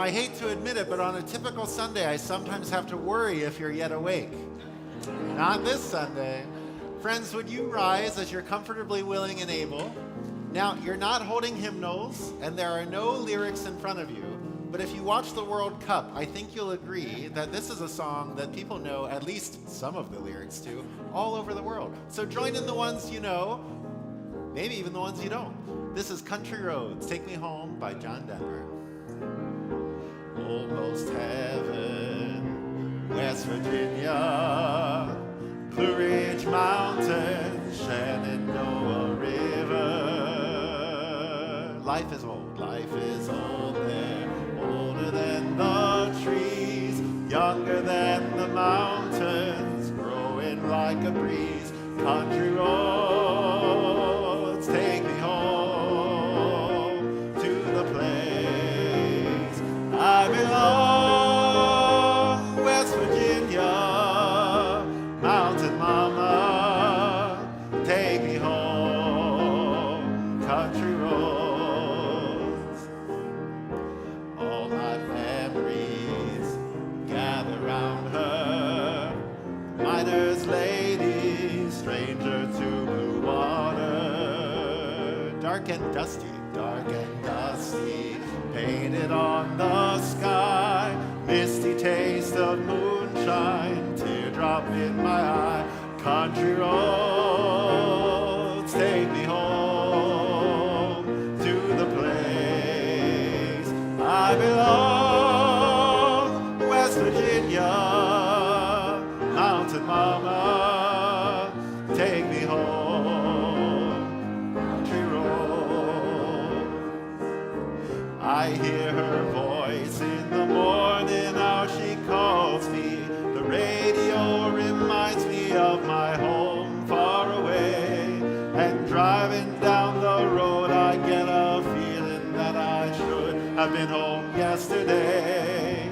I hate to admit it, but on a typical Sunday, I sometimes have to worry if you're yet awake. Not this Sunday. Friends, would you rise as you're comfortably willing and able? Now, you're not holding hymnals, and there are no lyrics in front of you, but if you watch the World Cup, I think you'll agree that this is a song that people know at least some of the lyrics to all over the world. So join in the ones you know, maybe even the ones you don't. This is Country Roads, Take Me Home by John Denver. Almost heaven, West Virginia, Blue Ridge Mountains, Shenandoah River. Life is old there, older than the trees, younger than the mountains, growing like a breeze. Country roads, take me home to the place I belong. West Virginia, mountain mama, take me home. Country roads, all my memories gather round her. Miner's lady, stranger to blue water. Dark and dusty, painted on the sky. Misty taste of moonshine, teardrop in my eye. Country roads, take me home to the place I belong. West Virginia, mountain mama, take me home. Country road, I hear her voice in the morning, how she calls me. The radio reminds me of my home far away. And driving down the road, I get a feeling that I should have been home yesterday.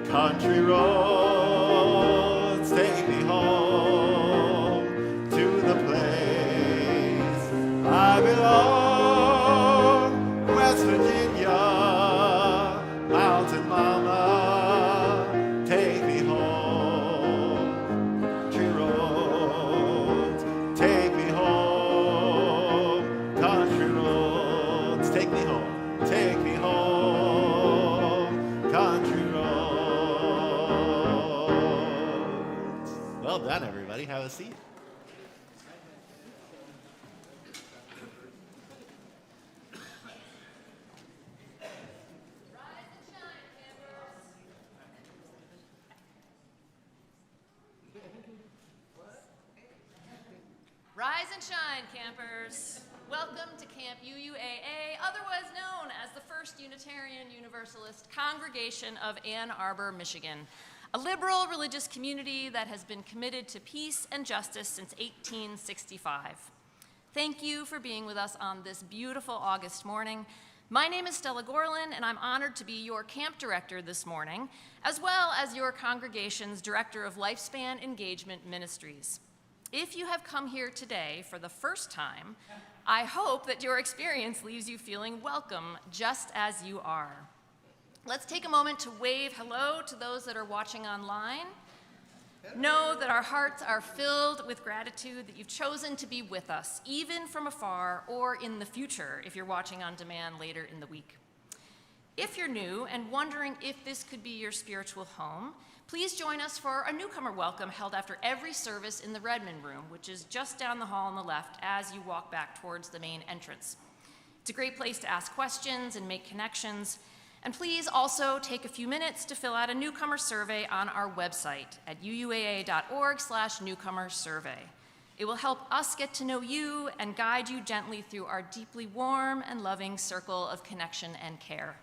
Country roads, take me home to the place I belong. West Virginia, mountain mama, take me home. Country roads, take me home. Country roads, take me home. Take me home. Country roads. Well done, everybody. Have a seat. Rise and shine, campers. Welcome to Camp UUAA, otherwise known as the First Unitarian Universalist Congregation of Ann Arbor, Michigan, a liberal religious community that has been committed to peace and justice since 1865. Thank you for being with us on this beautiful August morning. My name is Stella Gorlin, and I'm honored to be your camp director this morning, as well as your congregation's director of Lifespan Engagement Ministries. If you have come here today for the first time, I hope that your experience leaves you feeling welcome just as you are. Let's take a moment to wave hello to those that are watching online. Know that our hearts are filled with gratitude that you've chosen to be with us, even from afar or in the future if you're watching on demand later in the week. If you're new and wondering if this could be your spiritual home, please join us for a newcomer welcome held after every service in the Redmond Room, which is just down the hall on the left as you walk back towards the main entrance. It's a great place to ask questions and make connections. And please also take a few minutes to fill out a newcomer survey on our website at uuaa.org/newcomer survey. It will help us get to know you and guide you gently through our deeply warm and loving circle of connection and care.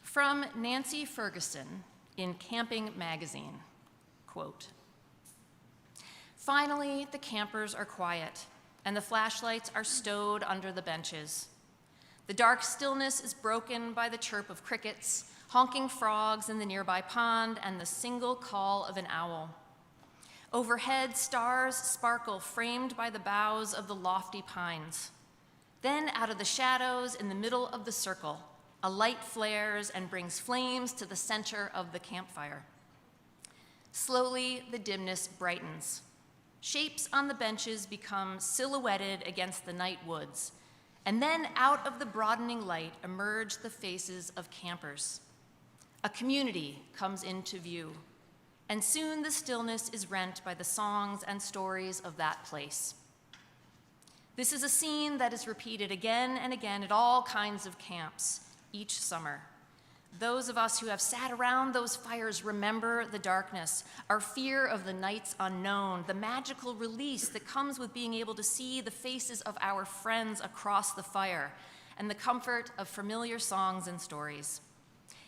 From Nancy Ferguson in Camping Magazine, quote, "Finally, the campers are quiet and the flashlights are stowed under the benches. The dark stillness is broken by the chirp of crickets, honking frogs in the nearby pond, and the single call of an owl. Overhead, stars sparkle, framed by the boughs of the lofty pines. Then out of the shadows in the middle of the circle, a light flares and brings flames to the center of the campfire. Slowly, the dimness brightens. Shapes on the benches become silhouetted against the night woods, and then out of the broadening light emerge the faces of campers. A community comes into view, and soon the stillness is rent by the songs and stories of that place. This is a scene that is repeated again and again at all kinds of camps each summer. Those of us who have sat around those fires remember the darkness, our fear of the night's unknown, the magical release that comes with being able to see the faces of our friends across the fire, and the comfort of familiar songs and stories.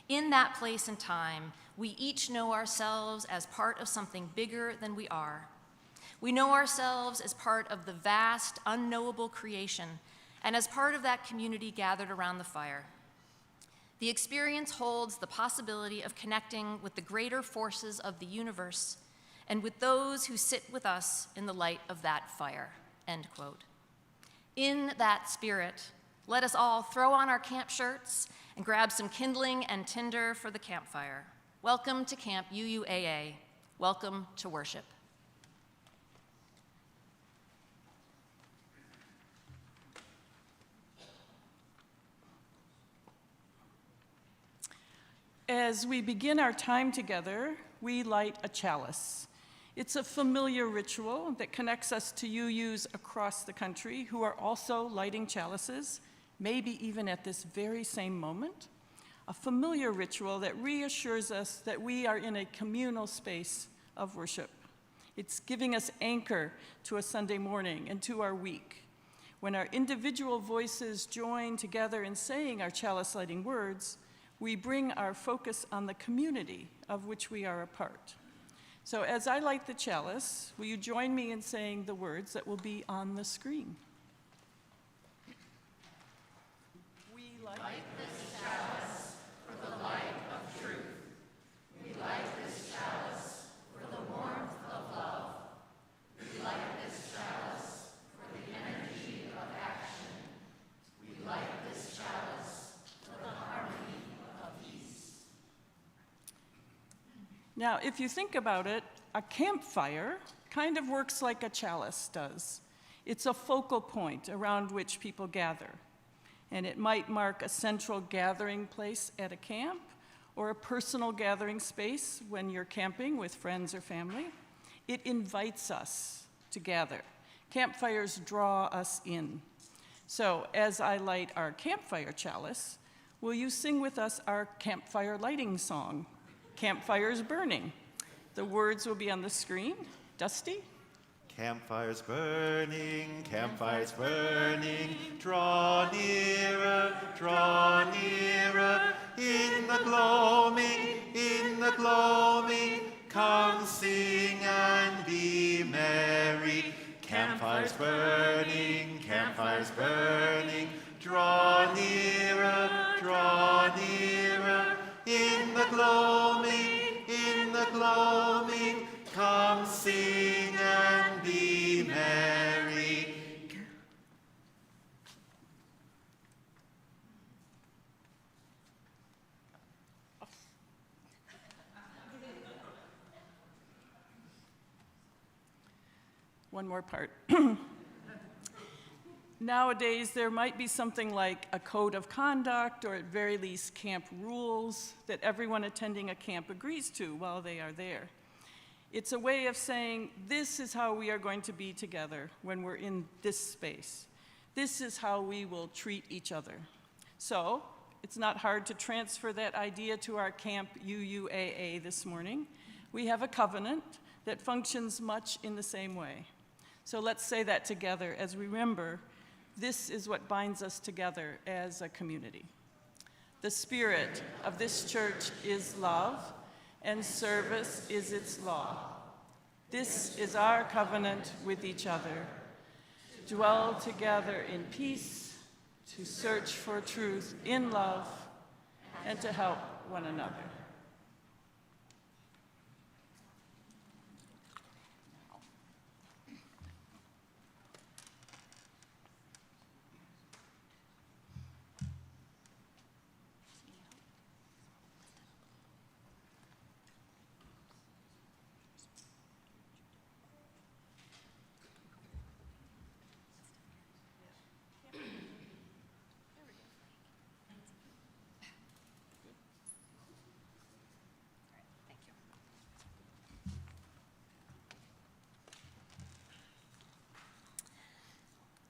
In that place and time, we each know ourselves as part of something bigger than we are. We know ourselves as part of the vast, unknowable creation, and as part of that community gathered around the fire. The experience holds the possibility of connecting with the greater forces of the universe and with those who sit with us in the light of that fire, end quote. In that spirit, let us all throw on our camp shirts and grab some kindling and tinder for the campfire. Welcome to Camp UUAA. Welcome to worship. As we begin our time together, we light a chalice. It's a familiar ritual that connects us to UUs across the country who are also lighting chalices, maybe even at this very same moment. A familiar ritual that reassures us that we are in a communal space of worship. It's giving us anchor to a Sunday morning and to our week. When our individual voices join together in saying our chalice lighting words, we bring our focus on the community of which we are a part. So as I light the chalice, will you join me in saying the words that will be on the screen? We light this chalice for the light of truth. We light this chalice for the warmth of love. We light this chalice for the energy of action. We light this chalice for the harmony of peace. Now, if you think about it, a campfire kind of works like a chalice does. It's a focal point around which people gather. And it might mark a central gathering place at a camp or a personal gathering space when you're camping with friends or family. It invites us to gather. Campfires draw us in. So as I light our campfire chalice, will you sing with us our campfire lighting song, Campfires Burning? The words will be on the screen. Dusty? Campfires burning, draw nearer, in the gloaming, come sing and be merry. Campfires burning, draw nearer, in the gloaming, come sing and be merry. One more part. Nowadays, there might be something like a code of conduct or at very least camp rules that everyone attending a camp agrees to while they are there. It's a way of saying, this is how we are going to be together when we're in this space. This is how we will treat each other. So, it's not hard to transfer that idea to our Camp UUAA this morning. We have a covenant that functions much in the same way. So let's say that together as we remember, this is what binds us together as a community. The spirit of this church is love, and service is its law. This is our covenant with each other. Dwell together in peace, to search for truth in love, and to help one another.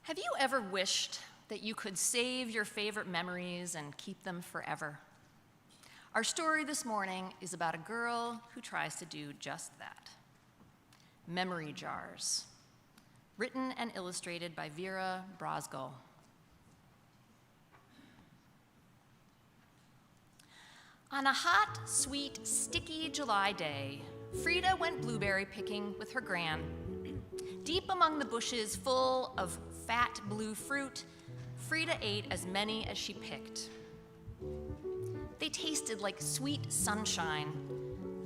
Have you ever wished that you could save your favorite memories and keep them forever? Our story this morning is about a girl who tries to do just that. Memory Jars, written and illustrated by Vera Brosgol. On a hot, sweet, sticky July day, Frida went blueberry picking with her gran. Deep among the bushes full of fat blue fruit, Frida ate as many as she picked. They tasted like sweet sunshine.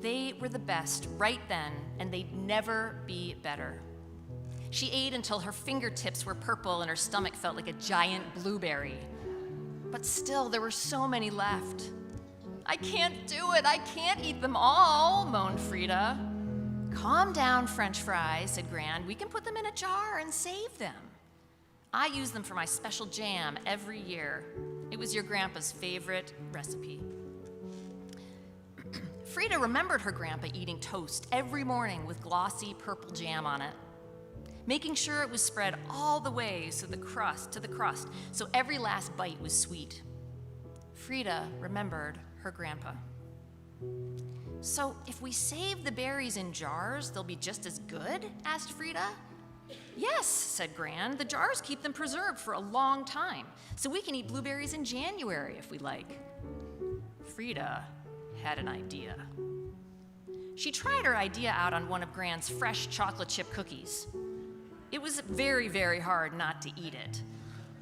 They were the best right then, and they'd never be better. She ate until her fingertips were purple and her stomach felt like a giant blueberry. But still, there were so many left. I can't do it. I can't eat them all, moaned Frida. Calm down, French fries, said Gran. We can put them in a jar and save them. I use them for my special jam every year. It was your grandpa's favorite recipe. Frida remembered her grandpa eating toast every morning with glossy purple jam on it, making sure it was spread all the way to the crust, so every last bite was sweet. Frida remembered her grandpa. So if we save the berries in jars, they'll be just as good? Asked Frida. Yes, said Gran. The jars keep them preserved for a long time, so we can eat blueberries in January if we like. Frida had an idea. She tried her idea out on one of Gran's fresh chocolate chip cookies. It was very, very hard not to eat it.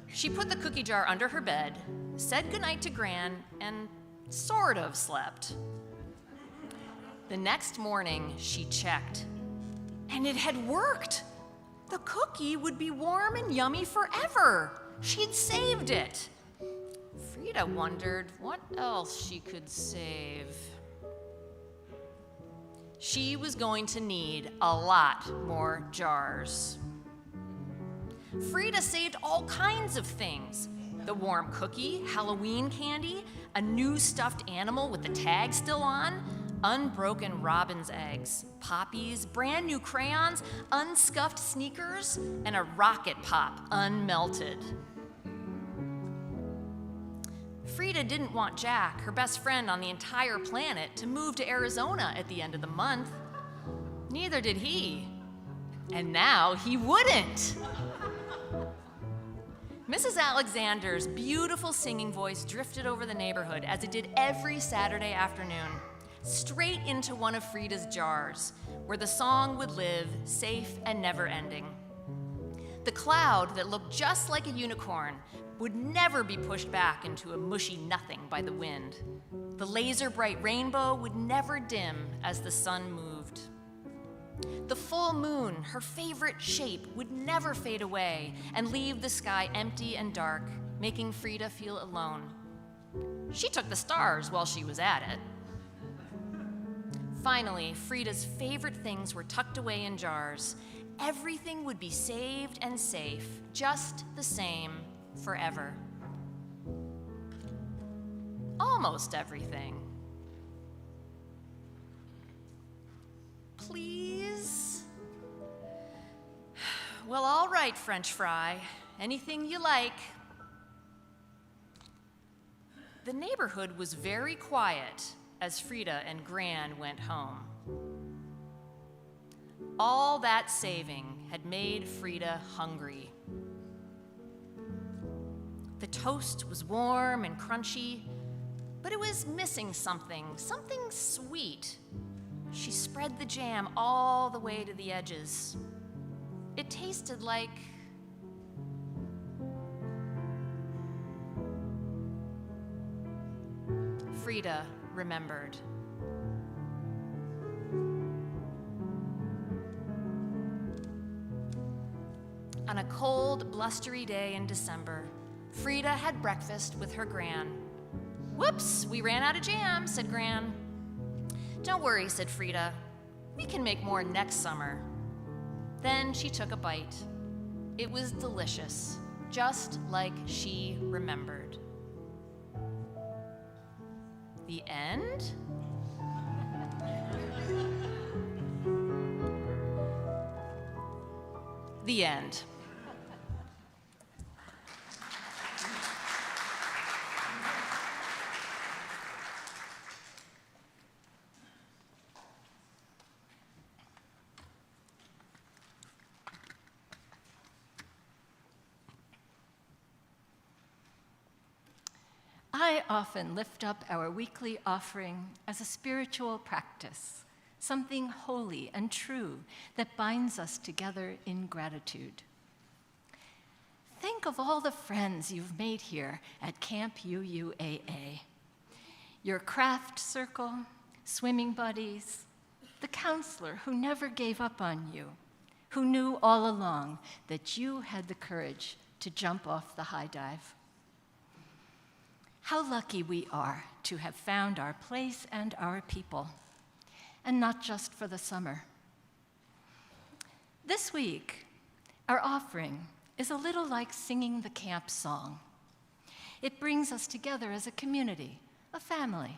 She put the cookie jar under her bed, said goodnight to Gran, and sort of slept. The next morning, she checked, and it had worked. The cookie would be warm and yummy forever. She'd saved it. Frida wondered what else she could save. She was going to need a lot more jars. Frida saved all kinds of things. The warm cookie, Halloween candy, a new stuffed animal with the tag still on, unbroken robin's eggs, poppies, brand new crayons, unscuffed sneakers, and a rocket pop unmelted. Frida didn't want Jack, her best friend on the entire planet, to move to Arizona at the end of the month. Neither did he. And now he wouldn't. Mrs. Alexander's beautiful singing voice drifted over the neighborhood, as it did every Saturday afternoon, straight into one of Frida's jars, where the song would live, safe and never-ending. The cloud that looked just like a unicorn would never be pushed back into a mushy nothing by the wind. The laser-bright rainbow would never dim as the sun moved. The full moon, her favorite shape, would never fade away and leave the sky empty and dark, making Frida feel alone. She took the stars while she was at it. Finally, Frida's favorite things were tucked away in jars. Everything would be saved and safe, just the same, forever. Almost everything. Please? Well, all right, French fry. Anything you like. The neighborhood was very quiet as Frida and Gran went home. All that saving had made Frida hungry. The toast was warm and crunchy, but it was missing something sweet. She spread the jam all the way to the edges. It tasted like Frida remembered. On a cold, blustery day in December, Frida had breakfast with her Gran. Whoops, we ran out of jam, said Gran. Don't worry, said Frida. We can make more next summer. Then she took a bite. It was delicious, just like she remembered. The end? The end. I often lift up our weekly offering as a spiritual practice, something holy and true that binds us together in gratitude. Think of all the friends you've made here at Camp UUAA. Your craft circle, swimming buddies, the counselor who never gave up on you, who knew all along that you had the courage to jump off the high dive. How lucky we are to have found our place and our people, and not just for the summer. This week, our offering is a little like singing the camp song. It brings us together as a community, a family.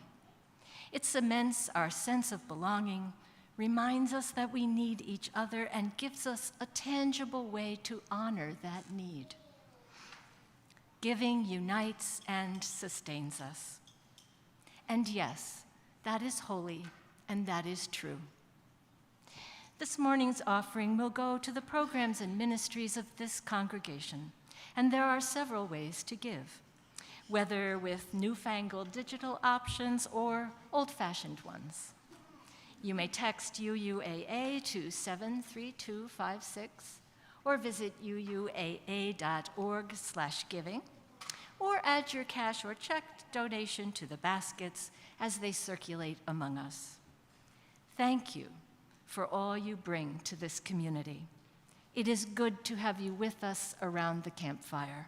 It cements our sense of belonging, reminds us that we need each other, and gives us a tangible way to honor that need. Giving unites and sustains us. And yes, that is holy and that is true. This morning's offering will go to the programs and ministries of this congregation, and there are several ways to give, whether with newfangled digital options or old-fashioned ones. You may text UUAA to 73256 or visit uuaa.org/giving, or add your cash or check donation to the baskets as they circulate among us. Thank you for all you bring to this community. It is good to have you with us around the campfire.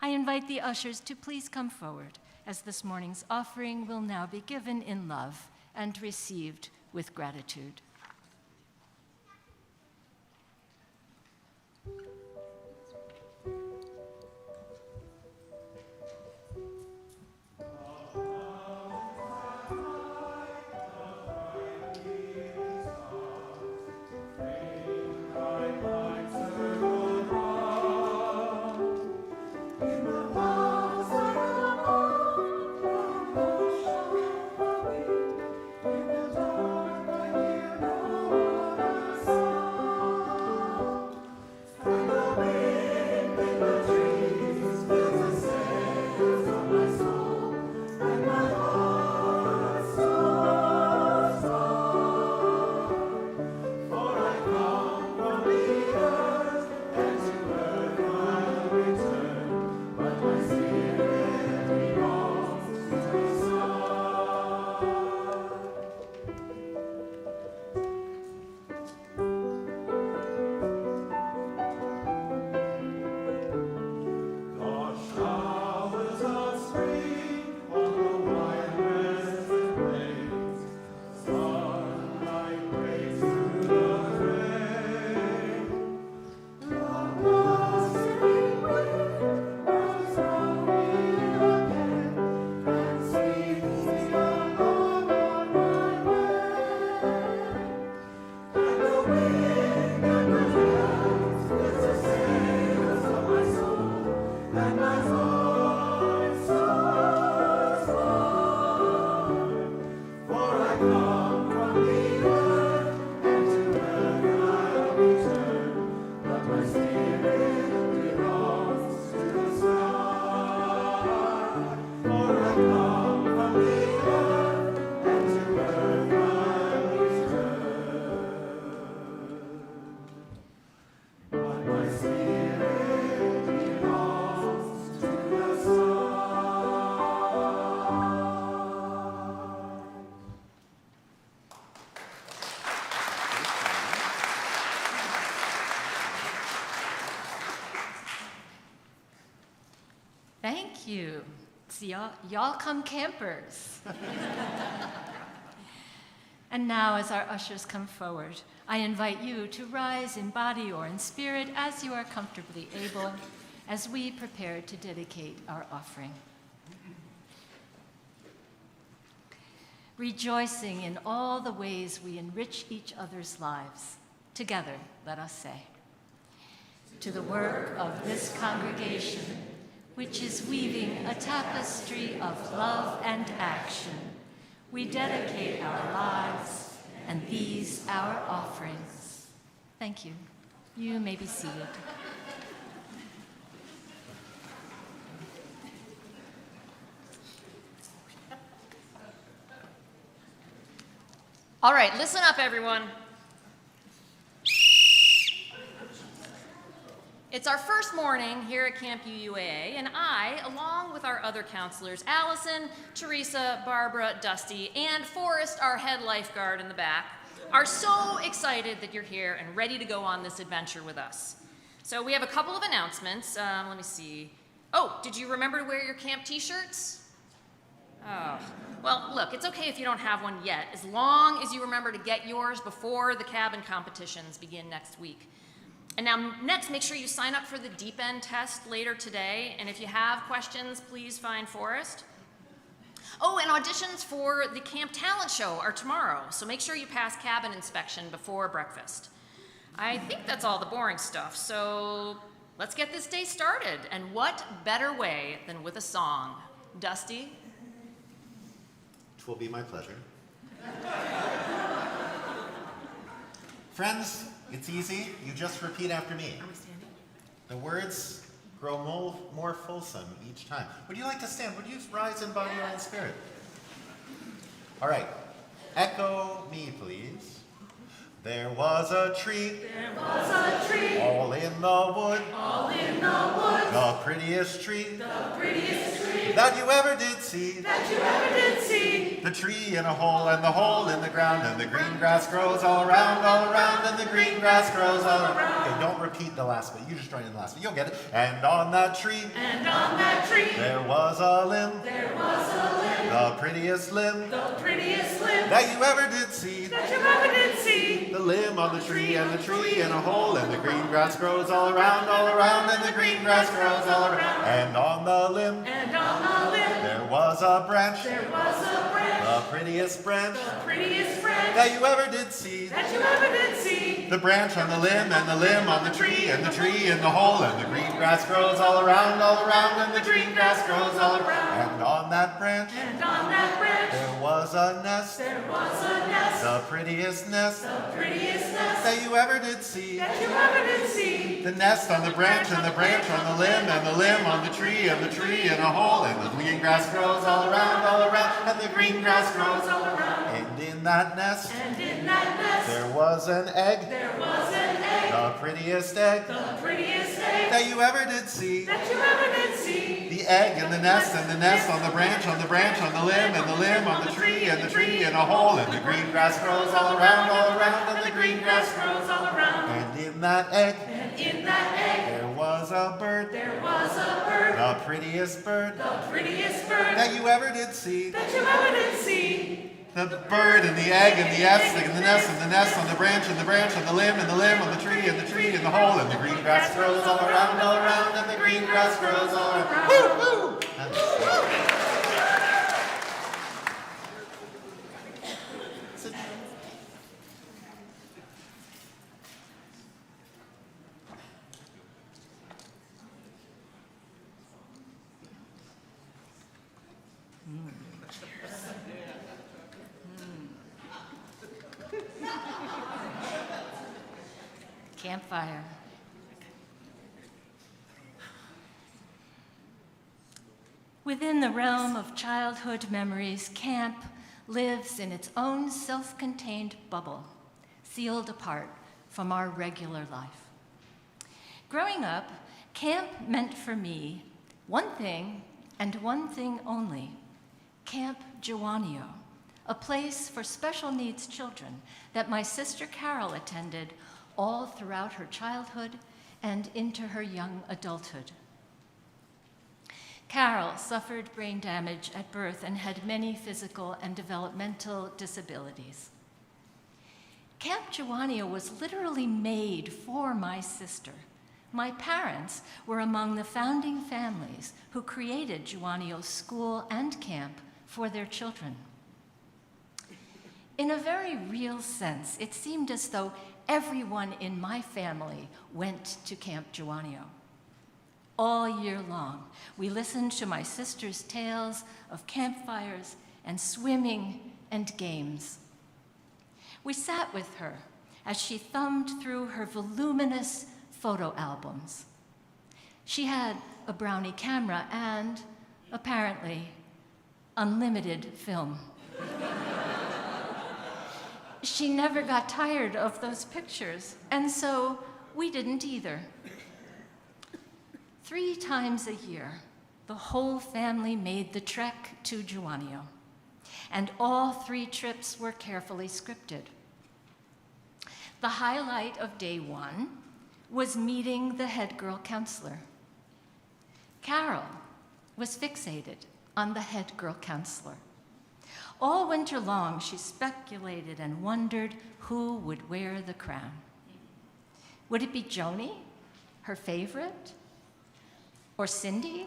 I invite the ushers to please come forward, as this morning's offering will now be given in love and received with gratitude. Thank you. See, y'all come campers. And now, as our ushers come forward, I invite you to rise in body or in spirit as you are comfortably able, as we prepare to dedicate our offering. Rejoicing in all the ways we enrich each other's lives, together let us say, to the work of this congregation, which is weaving a tapestry of love and action, we dedicate our lives and these our offerings. Thank you. You may be seated. All right, listen up, everyone. It's our first morning here at Camp UUAA, and I, along with our other counselors, Allison, Theresa, Barbara, Dusty, and Forrest, our head lifeguard in the back, are so excited that you're here and ready to go on this adventure with us. So we have a couple of announcements. Let me see. Oh, did you remember to wear your camp t-shirts? Oh, well, look, it's okay if you don't have one yet, as long as you remember to get yours before the cabin competitions begin next week. And now, next, make sure you sign up for the deep end test later today, and if you have questions, please find Forrest. Oh, and auditions for the camp talent show are tomorrow, so make sure you pass cabin inspection before breakfast. I think that's all the boring stuff, so let's get this day started. And what better way than with a song? Dusty? It will be my pleasure. Friends, it's easy. You just repeat after me. Are we standing? The words grow more fulsome each time. Would you like to stand? Would you rise in body and spirit? All right. Echo me, please. There was a tree. There was a tree. All in the wood. All in the woods. The prettiest tree. The prettiest tree. That you ever did see. That you ever did see. The tree in a hole and the hole in the ground, and the green grass grows all around, and the green grass grows all around. Okay, don't repeat the last bit. You just join in the last bit. You'll get it. And on that tree. And on that tree. There was a limb. There was a limb. The prettiest limb. The prettiest limb. That you ever did see. That you ever did see. The limb on the tree, and the tree in a hole, and the green grass grows all around, and the green grass grows all around. And on the limb. And on the limb. There was a branch. There was a branch. The prettiest branch. The prettiest branch. That you ever did see. That you ever did see. The branch on the limb, and the limb on the tree, and the tree in the hole, and the green grass grows all around, and the green grass grows all around. And on that branch. And on that branch. There was a nest. There was a nest. The prettiest nest. The prettiest nest. That you ever did see. That you ever did see. The nest on the branch, and the branch on the limb, and the limb on the tree, and the tree in a hole, and the green grass grows all around, and the green grass grows all around. And in that nest. And in that nest. There was an egg. There was an egg. The prettiest egg. The prettiest egg. That you ever did see. That you ever did see. The egg and the nest on the branch on the limb, and the limb on the tree, and the tree in a hole, and the green grass grows all around, and the green grass grows all around. And in that egg. And in that egg. There was a bird. There was a bird. The prettiest bird. The prettiest bird. That you ever did see. That you ever did see. The bird and the egg and the nest and the nest on the branch on the limb and the limb on the tree and the tree in the hole, and the green grass grows all around, and the green grass grows all around. Woo! Woo! Campfire. Within the realm of childhood memories, camp lives in its own self-contained bubble, sealed apart from our regular life. Growing up, camp meant for me one thing and one thing only: Camp Giovanio, a place for special needs children that my sister Carol attended all throughout her childhood and into her young adulthood. Carol suffered brain damage at birth and had many physical and developmental disabilities. Camp Giovanni was literally made for my sister. My parents were among the founding families who created Giovanni's school and camp for their children. In a very real sense, it seemed as though everyone in my family went to Camp Giovanni. All year long, we listened to my sister's tales of campfires and swimming and games. We sat with her as she thumbed through her voluminous photo albums. She had a Brownie camera and, apparently, unlimited film. She never got tired of those pictures, and so we didn't either. 3 times a year, the whole family made the trek to Juanio, and all 3 trips were carefully scripted. The highlight of day 1 was meeting the head girl counselor. Carol was fixated on the head girl counselor. All winter long, she speculated and wondered who would wear the crown. Would it be Joni, her favorite? Or Cindy?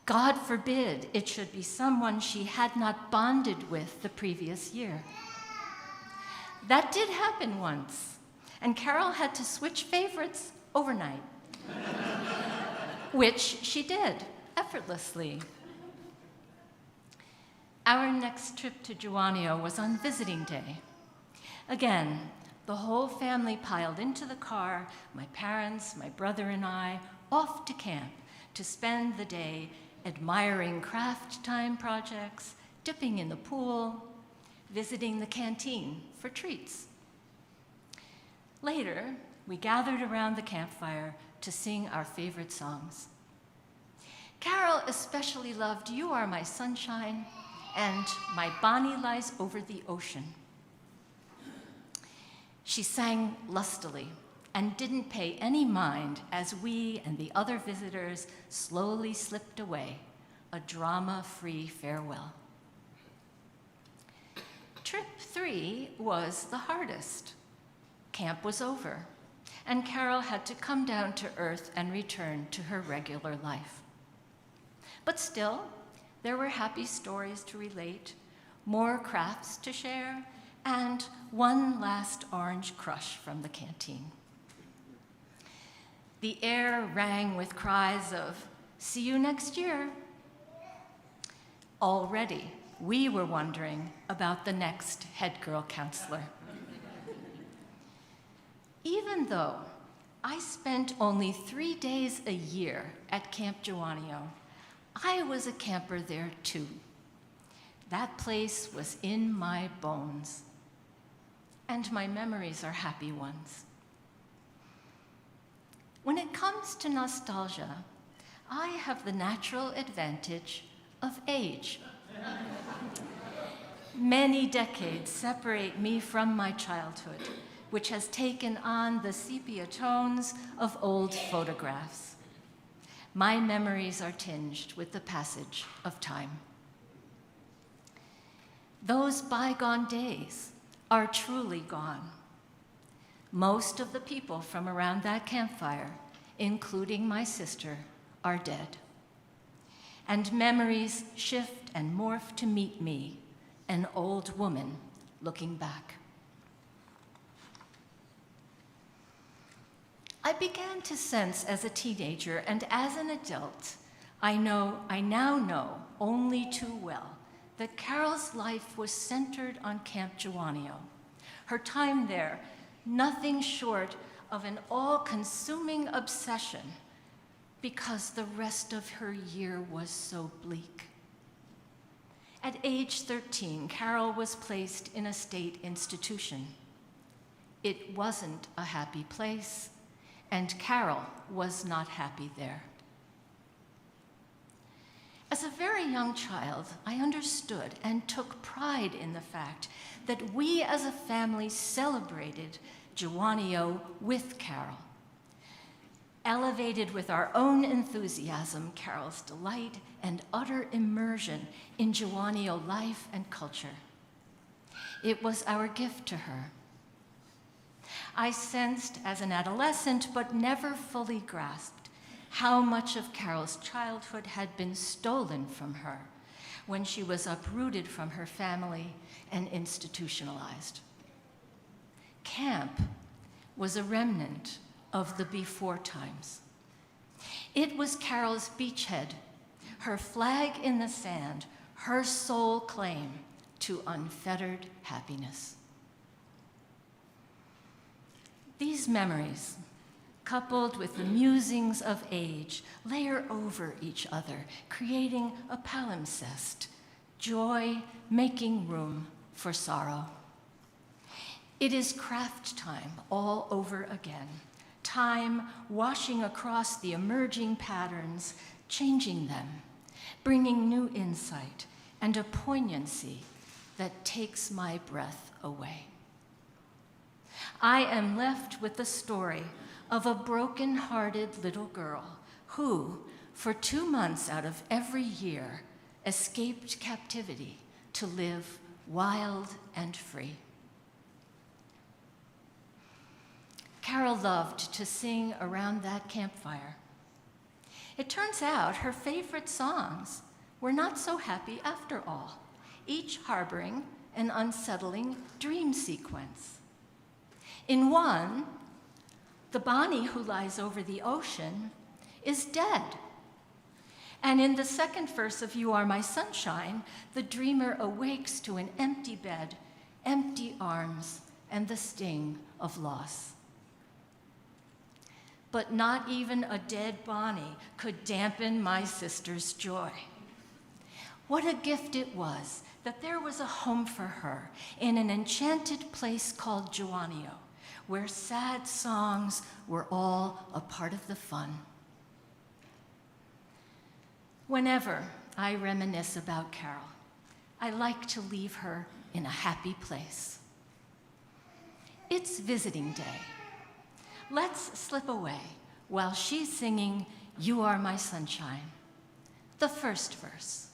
God forbid it should be someone she had not bonded with the previous year. That did happen once, and Carol had to switch favorites overnight, which she did effortlessly. Our next trip to Juanio was on visiting day. Again, the whole family piled into the car, my parents, my brother, and I, off to camp to spend the day admiring craft time projects, dipping in the pool, visiting the canteen for treats. Later, we gathered around the campfire to sing our favorite songs. Carol especially loved You Are My Sunshine and My Bonnie Lies Over the Ocean. She sang lustily and didn't pay any mind as we and the other visitors slowly slipped away, a drama-free farewell. Trip 3 was the hardest. Camp was over, and Carol had to come down to earth and return to her regular life. But still, there were happy stories to relate, more crafts to share, and one last orange crush from the canteen. The air rang with cries of, "See you next year." Already, we were wondering about the next head girl counselor. Even though I spent only 3 days a year at Camp Juanio, I was a camper there too. That place was in my bones, and my memories are happy ones. When it comes to nostalgia, I have the natural advantage of age. Many decades separate me from my childhood, which has taken on the sepia tones of old photographs. My memories are tinged with the passage of time. Those bygone days are truly gone. Most of the people from around that campfire, including my sister, are dead. And memories shift and morph to meet me, an old woman looking back. I began to sense as a teenager and as an adult, I now know only too well that Carol's life was centered on Camp Juanio. Her time there, nothing short of an all-consuming obsession because the rest of her year was so bleak. At age 13, Carol was placed in a state institution. It wasn't a happy place, and Carol was not happy there. As a very young child, I understood and took pride in the fact that we as a family celebrated Juanio with Carol. Elevated with our own enthusiasm, Carol's delight and utter immersion in Juanio life and culture. It was our gift to her. I sensed as an adolescent, but never fully grasped, how much of Carol's childhood had been stolen from her when she was uprooted from her family and institutionalized. Camp was a remnant of the before times. It was Carol's beachhead, her flag in the sand, her sole claim to unfettered happiness. These memories, coupled with the musings of age, layer over each other, creating a palimpsest, joy making room for for sorrow. It is craft time all over again, time washing across the emerging patterns, changing them, bringing new insight and a poignancy that takes my breath away. I am left with the story of a broken-hearted little girl who, for 2 months out of every year, escaped captivity to live wild and free. Carol loved to sing around that campfire. It turns out her favorite songs were not so happy after all, each harboring an unsettling dream sequence. In one, the Bonnie who lies over the ocean is dead. And in the second verse of You Are My Sunshine, the dreamer awakes to an empty bed, empty arms, and the sting of loss. But not even a dead Bonnie could dampen my sister's joy. What a gift it was that there was a home for her in an enchanted place called Joanio, where sad songs were all a part of the fun. Whenever I reminisce about Carol, I like to leave her in a happy place. It's visiting day. Let's slip away while she's singing You Are My Sunshine, the first verse.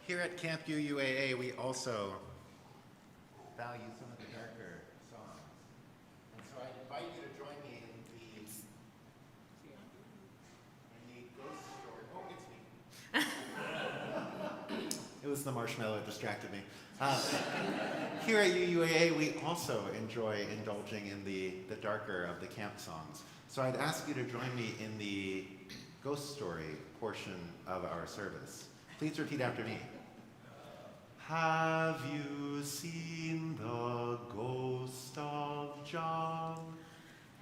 Here at Camp UUAA, we also value some of the darker songs. And so I invite you to join me in the ghost story. Oh, it's me. It was the marshmallow distracted me. Here at UUAA, we also enjoy indulging in the darker of the camp songs. So I'd ask you to join me in the ghost story portion of our service. Please repeat after me. Have you seen the ghost of John?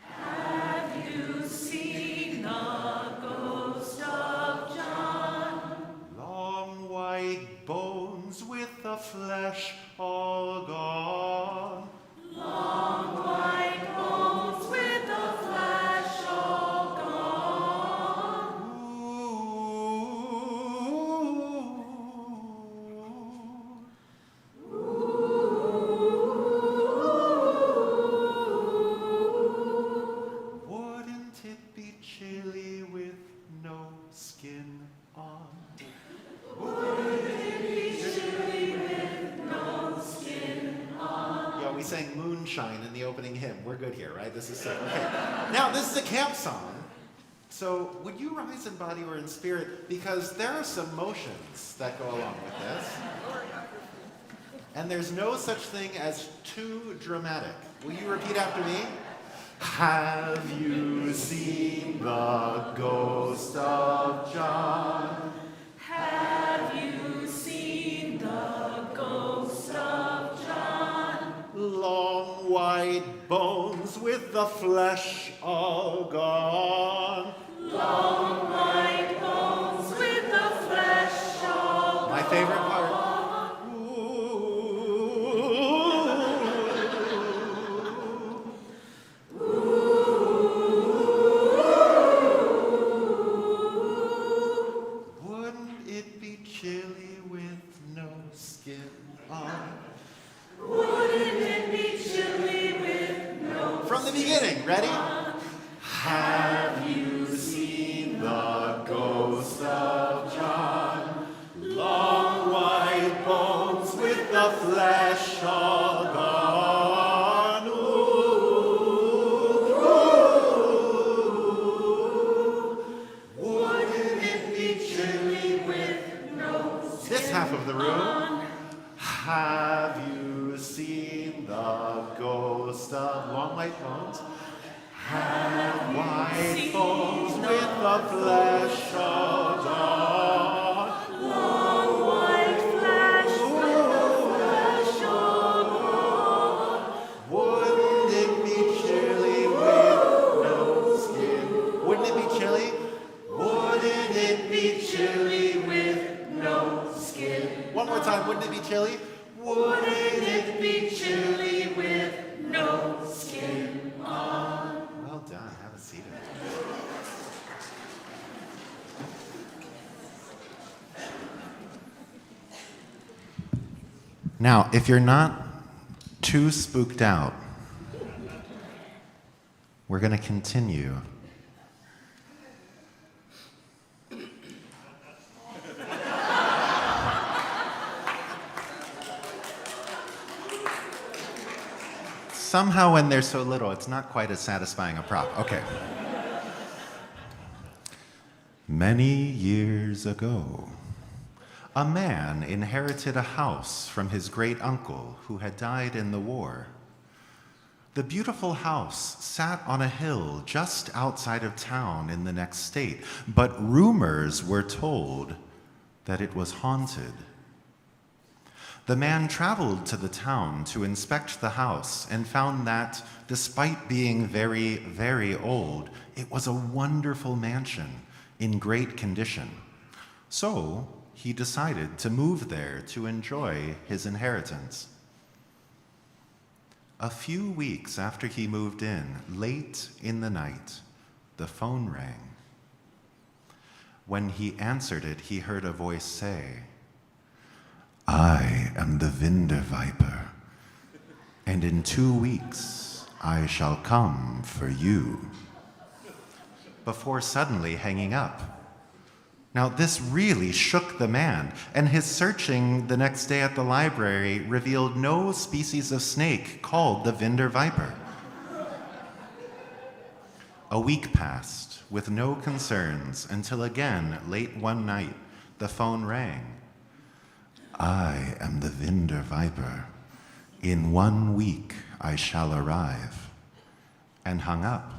Have you seen the ghost of John? Long white bones with the flesh all gone. Long white bones with the flesh all gone. Wouldn't it be chilly with no skin on? We sang Moonshine in the opening hymn. We're good here, right? This is sick. Okay. Now, this is a camp song. So would you rise in body or in spirit? Because there are some motions that go along with this. And there's no such thing as too dramatic. Will you repeat after me? Have you seen the ghost of John? Have you seen the ghost of John? Long white bones with the flesh all gone. Long white bones with the flesh all gone. My favorite part. Wouldn't it be chilly with no skin on? Wouldn't it be chilly with no From the beginning, ready? Have you seen the ghost of John? Long white bones with the flesh all gone. Ooh. Wouldn't it be chilly with no skin? This half of the room. Have you seen the ghost of long white bones? Have white bones with the flesh all gone. long white flesh with the flesh all gone. Wouldn't it be chilly with no skin chilly? Wouldn't it be chilly with no skin on? Well done. Have a seat. Now, if you're not too spooked out, we're going to continue. Somehow when they're so little, it's not quite as satisfying a prop. Okay. Many years ago, a man inherited a house from his great uncle who had died in the war. The beautiful house sat on a hill just outside of town in the next state, but rumors were told that it was haunted. The man traveled to the town to inspect the house and found that, despite being very, very old, it was a wonderful mansion in great condition. So he decided to move there to enjoy his inheritance. A few weeks after he moved in, late in the night, the phone rang. When he answered it, he heard a voice say, "I am the Vinder Viper, and in 2 weeks I shall come for you," before suddenly hanging up. Now, this really shook the man, and his searching the next day at the library revealed no species of snake called the Vinder Viper. A week passed with no concerns until again, late one night, the phone rang. "I am the Vinder Viper. In 1 week I shall arrive," and hung up.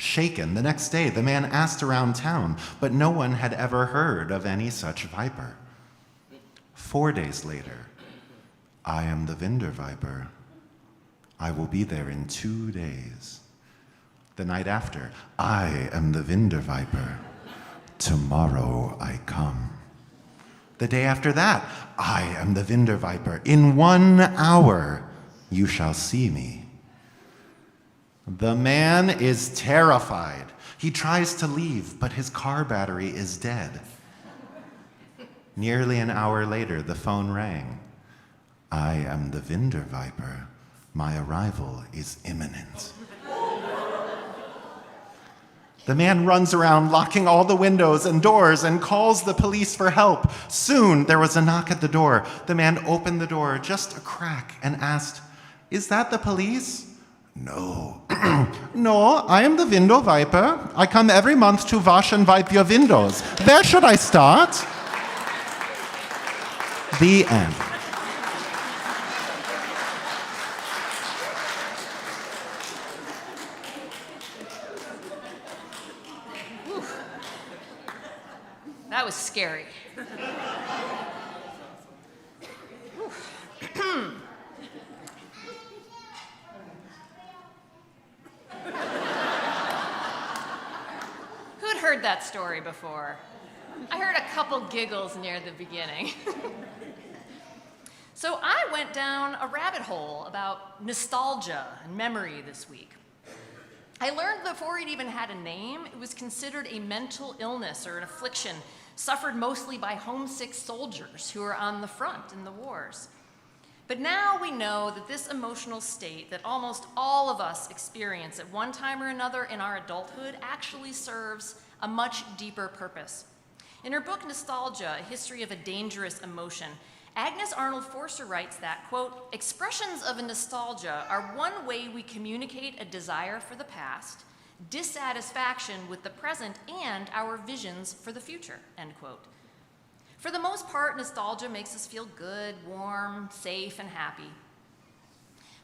Shaken, the next day the man asked around town, but no one had ever heard of any such viper. 4 days later, "I am the Vinder Viper. I will be there in 2 days." The night after, "I am the Vinder Viper. Tomorrow I come." The day after that, "I am the Vinder Viper. In 1 hour you shall see me." The man is terrified. He tries to leave, but his car battery is dead. Nearly an hour later, the phone rang. "I am the Vinder Viper. My arrival is imminent." The man runs around, locking all the windows and doors, and calls the police for help. Soon, there was a knock at the door. The man opened the door just a crack and asked, "Is that the police?" "No." "No, I am the Window Viper. I come every month to wash and wipe your windows. Where should I start?" The end. That was scary. Who'd heard that story before? I heard a couple giggles near the beginning. So I went down a rabbit hole about nostalgia and memory this week. I learned before it even had a name, it was considered a mental illness or an affliction suffered mostly by homesick soldiers who were on the front in the wars. But now we know that this emotional state that almost all of us experience at one time or another in our adulthood actually serves a much deeper purpose. In her book, Nostalgia, A History of a Dangerous Emotion, Agnes Arnold Forster writes that, quote, "Expressions of a nostalgia are one way we communicate a desire for the past, dissatisfaction with the present, and our visions for the future," end quote. For the most part, nostalgia makes us feel good, warm, safe, and happy.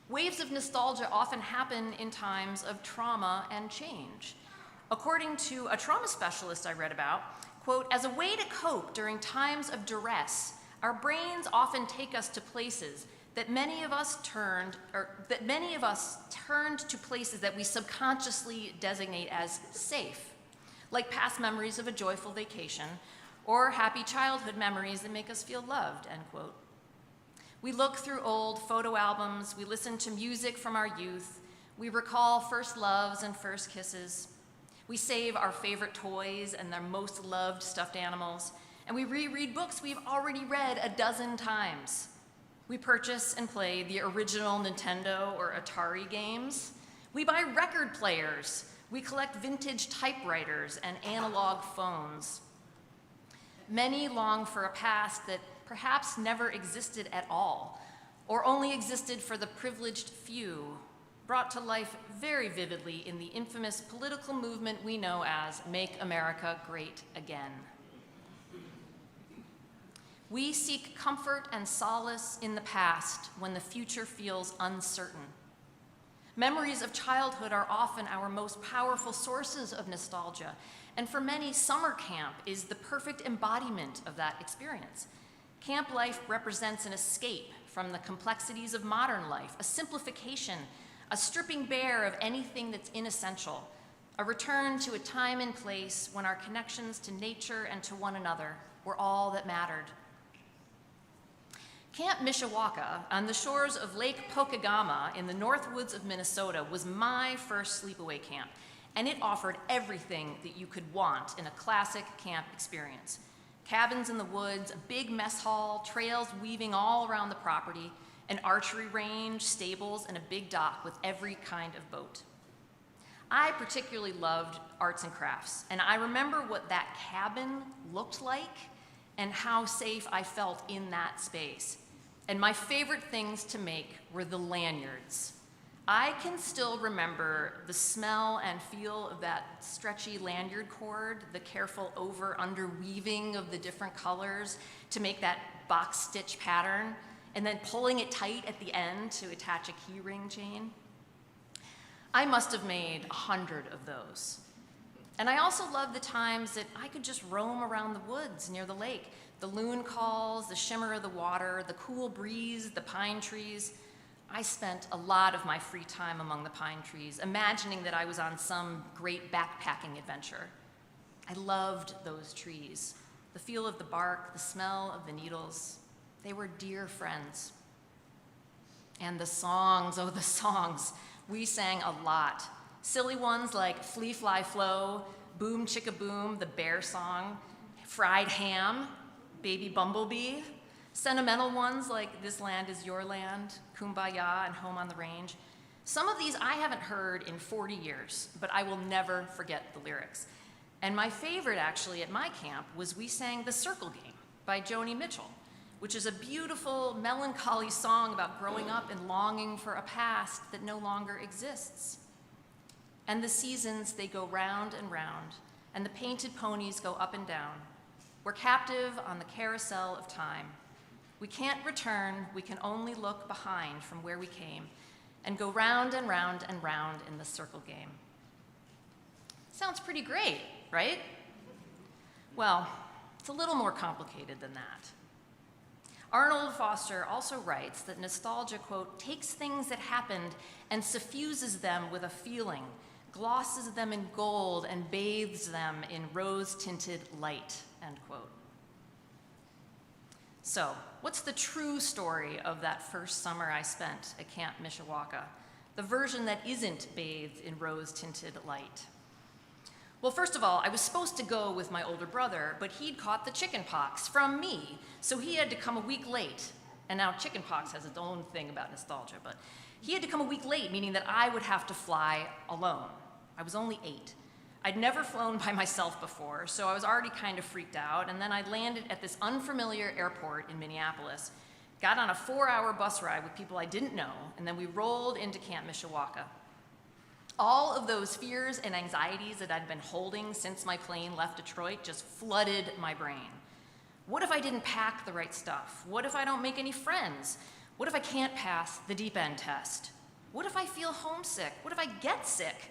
Waves of nostalgia often happen in times of trauma and change. According to a trauma specialist I read about, quote, "As a way to cope during times of duress, our brains often take us to places that many of us turned to places that we subconsciously designate as safe, like past memories of a joyful vacation or happy childhood memories that make us feel loved," end quote. We look through old photo albums, we listen to music from our youth, we recall first loves and first kisses. We save our favorite toys and their most loved stuffed animals, and we reread books we've already read a dozen times. We purchase and play the original Nintendo or Atari games. We buy record players. We collect vintage typewriters and analog phones. Many long for a past that perhaps never existed at all, or only existed for the privileged few, brought to life very vividly in the infamous political movement we know as Make America Great Again. We seek comfort and solace in the past when the future feels uncertain. Memories of childhood are often our most powerful sources of nostalgia, and for many, summer camp is the perfect embodiment of that experience. Camp life represents an escape from the complexities of modern life, a simplification, a stripping bare of anything that's inessential, a return to a time and place when our connections to nature and to one another were all that mattered. Camp Mishra-Marzetti on the shores of Lake Pokegama in the North Woods of Minnesota was my first sleepaway camp, and it offered everything that you could want in a classic camp experience. Cabins in the woods, a big mess hall, trails weaving all around the property, an archery range, stables, and a big dock with every kind of boat. I particularly loved arts and crafts, and I remember what that cabin looked like and how safe I felt in that space. And my favorite things to make were the lanyards. I can still remember the smell and feel of that stretchy lanyard cord, the careful over-under weaving of the different colors to make that box stitch pattern, and then pulling it tight at the end to attach a key ring chain. I must have made 100 of those. And I also loved the times that I could just roam around the woods near the lake. The loon calls, the shimmer of the water, the cool breeze, the pine trees. I spent a lot of my free time among the pine trees, imagining that I was on some great backpacking adventure. I loved those trees, the feel of the bark, the smell of the needles. They were dear friends. And the songs, oh, the songs. We sang a lot. Silly ones like Flee, Fly, Flow, Boom, Chicka Boom, the bear song, Fried Ham, Baby Bumblebee. Sentimental ones like This Land Is Your Land, Kumbaya, and Home on the Range. Some of these I haven't heard in 40 years, but I will never forget the lyrics. And my favorite, actually, at my camp was we sang The Circle Game by Joni Mitchell, which is a beautiful, melancholy song about growing up and longing for a past that no longer exists. And the seasons, they go round and round, and the painted ponies go up and down. We're captive on the carousel of time. We can't return, we can only look behind from where we came and go round and round and round in the circle game. Sounds pretty great, right? Well, it's a little more complicated than that. Arnold Foster also writes that nostalgia, quote, takes things that happened and suffuses them with a feeling, glosses them in gold and bathes them in rose-tinted light, end quote. So, what's the true story of that first summer I spent at Camp Mishra-Marzetti, the version that isn't bathed in rose-tinted light? Well, first of all, I was supposed to go with my older brother, but he'd caught the chicken pox from me, so he had to come a week late. And now chicken pox has its own thing about nostalgia, but he had to come a week late, meaning that I would have to fly alone. I was only 8. I'd never flown by myself before, so I was already kind of freaked out, and then I landed at this unfamiliar airport in Minneapolis, got on a 4-hour bus ride with people I didn't know, and then we rolled into Camp Mishra-Marzetti. All of those fears and anxieties that I'd been holding since my plane left Detroit just flooded my brain. What if I didn't pack the right stuff? What if I don't make any friends? What if I can't pass the deep end test? What if I feel homesick? What if I get sick?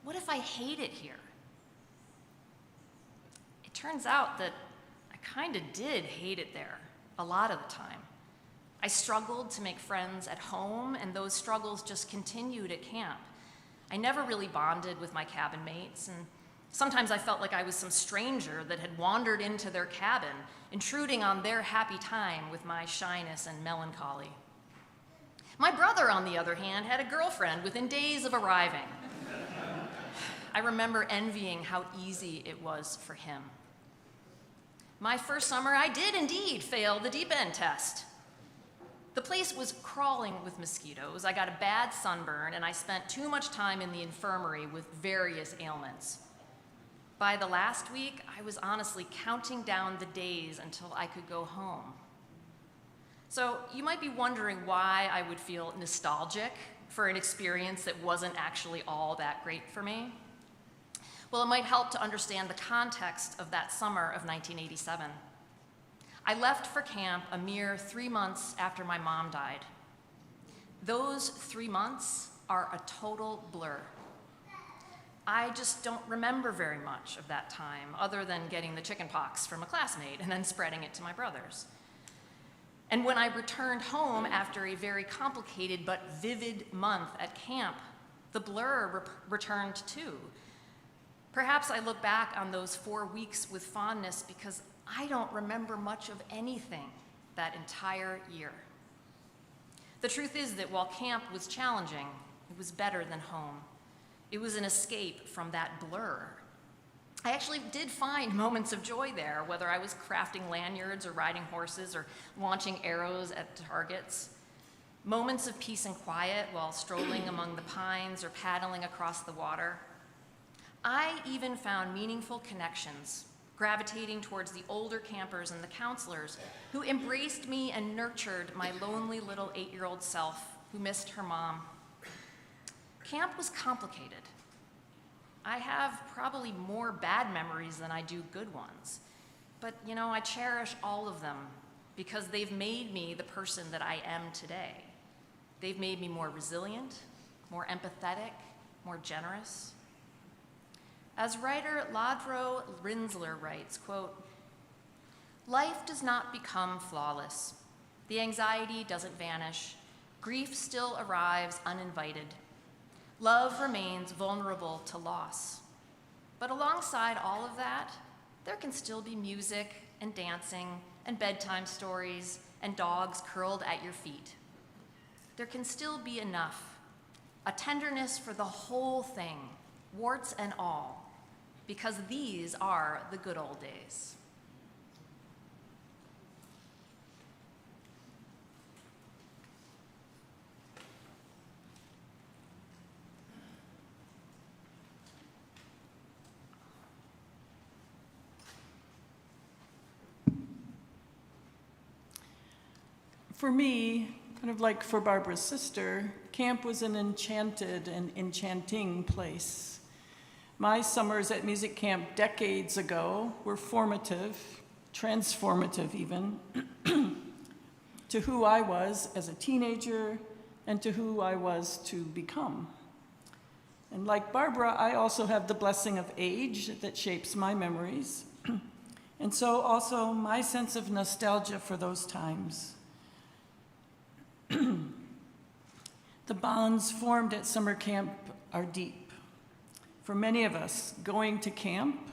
What if I hate it here? It turns out that I kind of did hate it there a lot of the time. I struggled to make friends at home, and those struggles just continued at camp. I never really bonded with my cabin mates, and Sometimes I felt like I was some stranger that had wandered into their cabin, intruding on their happy time with my shyness and melancholy. My brother, on the other hand, had a girlfriend within days of arriving. I remember envying how easy it was for him. My first summer, I did indeed fail the deep end test. The place was crawling with mosquitoes. I got a bad sunburn, and I spent too much time in the infirmary with various ailments. By the last week, I was honestly counting down the days until I could go home. So you might be wondering why I would feel nostalgic for an experience that wasn't actually all that great for me. Well, it might help to understand the context of that summer of 1987. I left for camp a mere 3 months after my mom died. Those 3 months are a total blur. I just don't remember very much of that time, other than getting the chicken pox from a classmate and then spreading it to my brothers. And when I returned home after a very complicated but vivid month at camp, the blur returned too. Perhaps I look back on those 4 weeks with fondness because I don't remember much of anything that entire year. The truth is that while camp was challenging, it was better than home. It was an escape from that blur. I actually did find moments of joy there, whether I was crafting lanyards or riding horses or launching arrows at targets. Moments of peace and quiet while strolling among the pines or paddling across the water. I even found meaningful connections, gravitating towards the older campers and the counselors who embraced me and nurtured my lonely little 8-year-old self who missed her mom. Camp was complicated. I have probably more bad memories than I do good ones. But, I cherish all of them because they've made me the person that I am today. They've made me more resilient, more empathetic, more generous. As writer Ladro Rinsler writes, quote, "Life does not become flawless. The anxiety doesn't vanish. Grief still arrives uninvited. Love remains vulnerable to loss. But alongside all of that, there can still be music and dancing and bedtime stories and dogs curled at your feet. There can still be enough, a tenderness for the whole thing, warts and all, because these are the good old days." For me, kind of like for Barbara's sister, camp was an enchanted and enchanting place. My summers at music camp decades ago were formative, transformative even, to who I was as a teenager and to who I was to become. And like Barbara, I also have the blessing of age that shapes my memories, and so also my sense of nostalgia for those times. The bonds formed at summer camp are deep. For many of us, going to camp,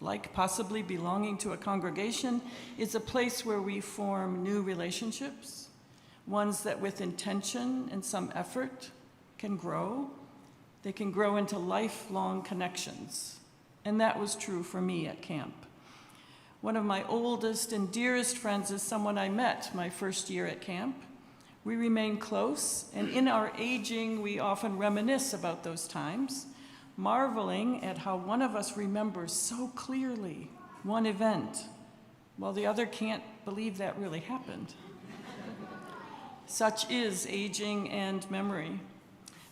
like possibly belonging to a congregation, is a place where we form new relationships, ones that with intention and some effort can grow. They can grow into lifelong connections. And that was true for me at camp. One of my oldest and dearest friends is someone I met my first year at camp. We remain close, and in our aging, we often reminisce about those times, marveling at how one of us remembers so clearly one event, while the other can't believe that really happened. Such is aging and memory.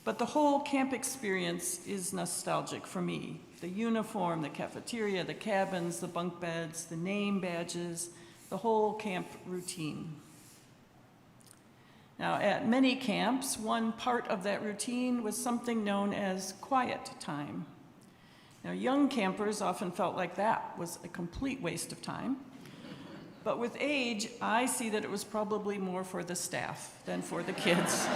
But the whole camp experience is nostalgic for me. The uniform, the cafeteria, the cabins, the bunk beds, the name badges, the whole camp routine. Now, at many camps, one part of that routine was something known as quiet time. Now, young campers often felt like that was a complete waste of time. But with age, I see that it was probably more for the staff than for the kids.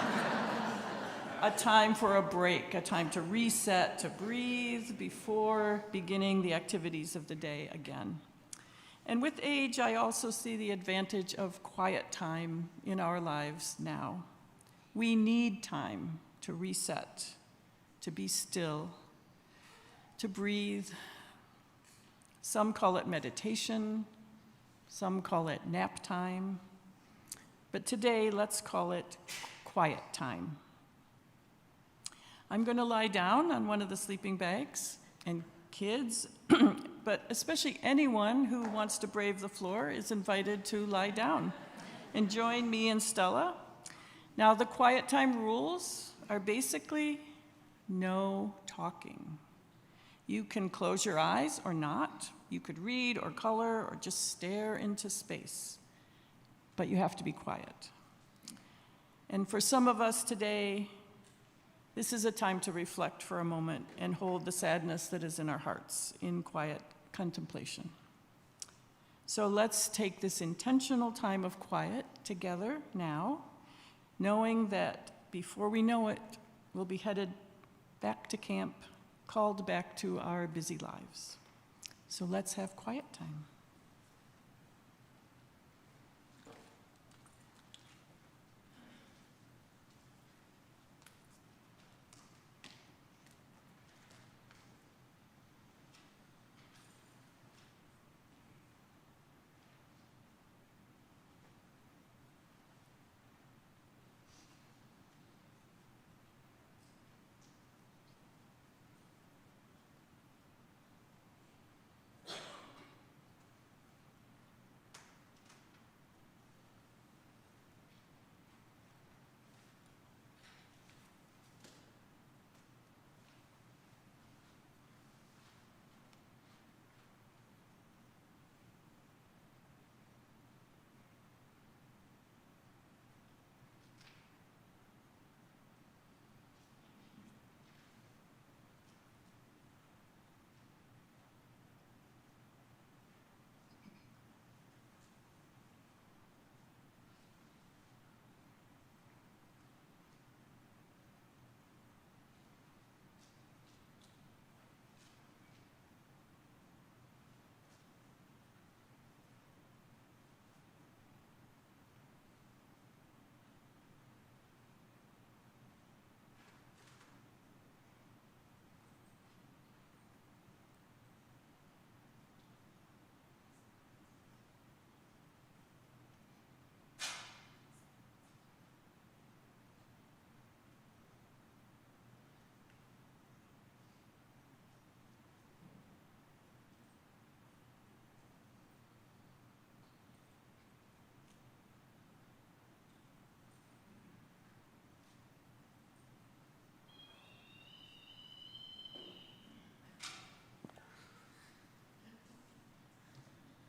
a time for a break, a time to reset, to breathe before beginning the activities of the day again. And with age, I also see the advantage of quiet time in our lives now. We need time to reset, to be still, to breathe. Some call it meditation, some call it nap time, but today let's call it quiet time. I'm going to lie down on one of the sleeping bags, and kids, but especially anyone who wants to brave the floor is invited to lie down and join me and Stella. Now, the quiet time rules are basically no talking. You can close your eyes or not. You could read or color or just stare into space, but you have to be quiet. And for some of us today, this is a time to reflect for a moment and hold the sadness that is in our hearts in quiet contemplation. So let's take this intentional time of quiet together now, knowing that before we know it, we'll be headed back to camp, called back to our busy lives. So let's have quiet time.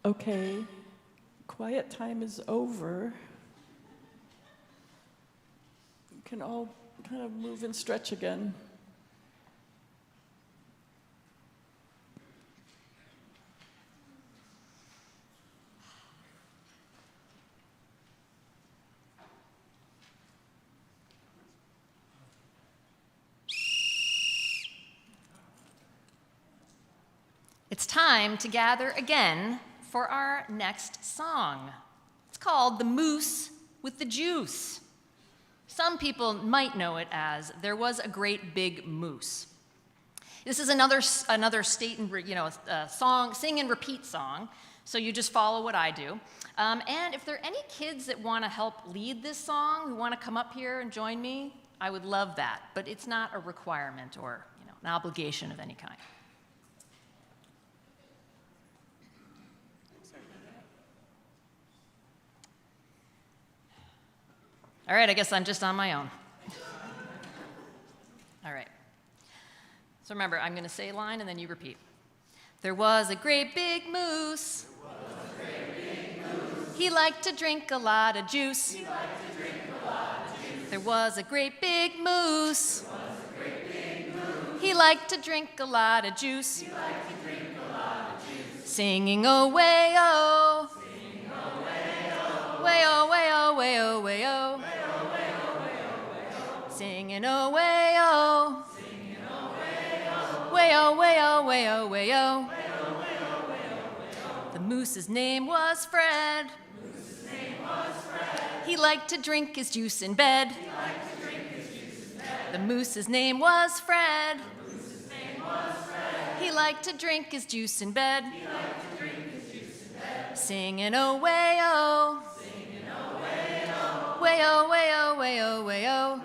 Okay, quiet time is over. You can all kind of move and stretch again. It's time to gather again for our next song. It's called The Moose with the Juice. Some people might know it as There Was a Great Big Moose. This is another state and song, sing and repeat song. So you just follow what I do. And if there are any kids that want to help lead this song, who want to come up here and join me, I would love that. But it's not a requirement or an obligation of any kind. All right, I guess I'm just on my own. All right. So remember, I'm going to say a line and then you repeat. There was a great big moose. He liked to drink a lot of juice. There was a great big moose. He liked to drink a lot of juice. Singing oh way oh. Way oh way oh way oh way oh. Singing oh way oh, way oh way oh way oh way oh. The moose's name was Fred. He liked to drink his juice in bed. The moose's name was Fred. He liked to drink his juice in bed. Singing oh way oh, way oh way oh way oh way oh,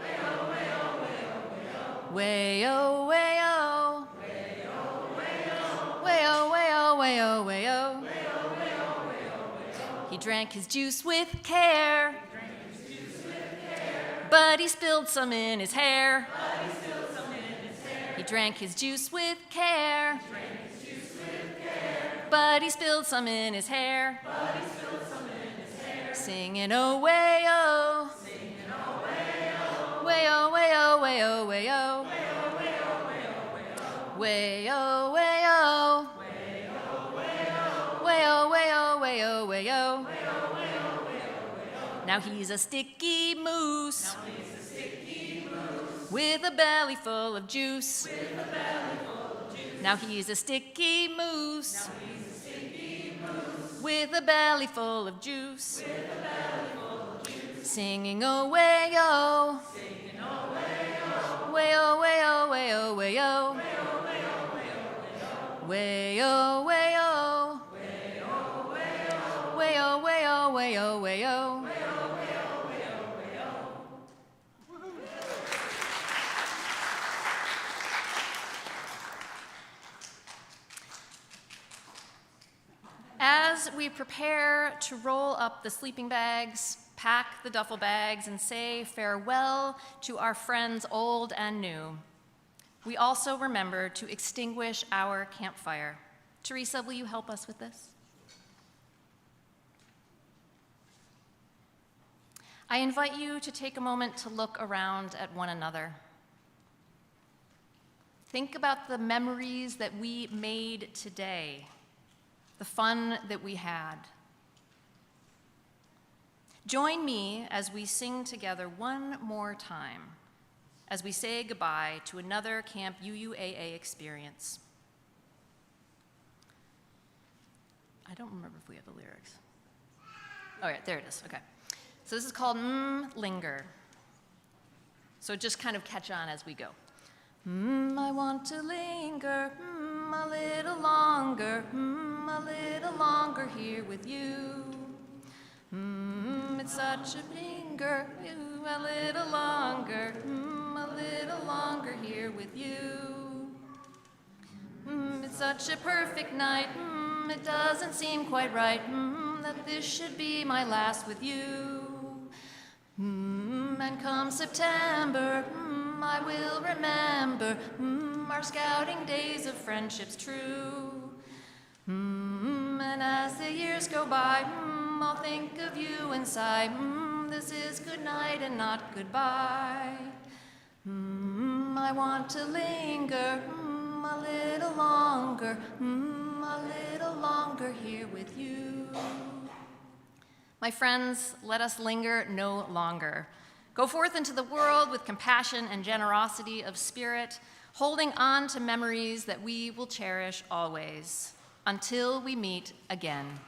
way oh way oh, way oh way oh way oh way oh. He drank his juice with care, but he spilled some in his hair. He drank his juice with care, but he spilled some in his hair. Singing oh way oh, way oh way oh way oh way oh, way oh way oh, way oh way oh way oh way oh. Now he's a sticky moose with a belly full of juice. Now he's a sticky moose with a belly full of juice. Singing oh way oh, way oh way oh way oh way oh, way oh way oh, way oh way oh way oh way oh. As we prepare to roll up the sleeping bags, pack the duffel bags, and say farewell to our friends old and new, we also remember to extinguish our campfire. Theresa, will you help us with this? I invite you to take a moment to look around at one another. Think about the memories that we made today, the fun that we had. Join me as we sing together one more time, as we say goodbye to another Camp UUAA experience. I don't remember if we have the lyrics. Oh, yeah, there it is, okay. So this is called Linger. So just kind of catch on as we go. I want to linger, a little longer, a little longer here with you. It's such a linger, a little longer, a little longer here with you. It's such a perfect night, it doesn't seem quite right, that this should be my last with you. And come September, I will remember our scouting days of friendships true. And as the years go by, I'll think of you and sigh, this is good night and not goodbye. I want to linger a little longer, a little longer here with you. My friends, let us linger no longer. Go forth into the world with compassion and generosity of spirit, holding on to memories that we will cherish always, until we meet again.